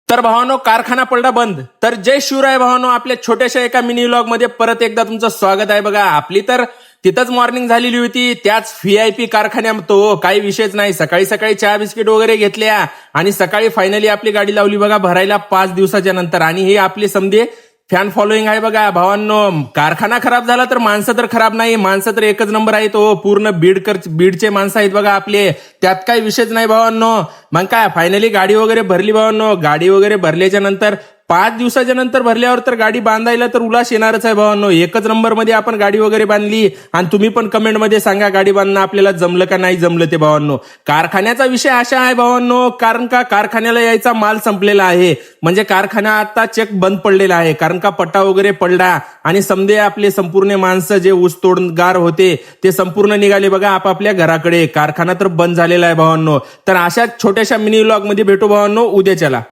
तर भावानो, कारखाना पडला बंद. तर जय शिवराय भावानो, आपल्या छोट्याशा एका मिनी व्लॉग मध्ये परत एकदा तुमचं स्वागत आहे. बघा, आपली तर तिथंच मॉर्निंग झालेली होती, त्याच व्हीआयपी कारखान्यात. तो काही विषयच नाही. सकाळी सकाळी चहा बिस्किट वगैरे घेतल्या आणि सकाळी फायनली आपली गाडी लावली बघा भरायला 5 दिवसाच्या नंतर. आणि हे आपले समजे फॅन फॉलोईंग आहे बघा भावांनो. कारखाना खराब झाला तर माणसं तर खराब नाही, माणसं तर एकच नंबर आहेत. तो पूर्ण बीडचे माणसं आहेत बघा आपले, त्यात काही विषयच नाही भावांनो. मग काय फायनली गाडी वगैरे भरली भावांनो. गाडी वगैरे भरल्याच्या नंतर 5 दिवसाच्या नंतर भरल्यावर तर गाडी बांधायला तर उल्हास येणारच आहे भावांनो. एकच नंबर मध्ये आपण गाडी वगैरे बांधली. आणि तुम्ही पण कमेंटमध्ये सांगा गाडी बांधणं आपल्याला जमलं का नाही जमलं ते भावांनो. कारखान्याचा विषय असा आहे भावांनो, कारण का कारखान्याला यायचा माल संपलेला आहे. म्हणजे कारखाना आता चेक बंद पडलेला आहे, कारण का पट्टा वगैरे पडला आणि समजे आपले संपूर्ण माणसं जे ऊस तोडणगार होते ते संपूर्ण निघाले बघा आपापल्या घराकडे. कारखाना तर बंद झालेला आहे भावांनो. तर अशा छोट्याशा मिनी व्लॉग मध्ये भेटू भावांनो उद्याच्याला.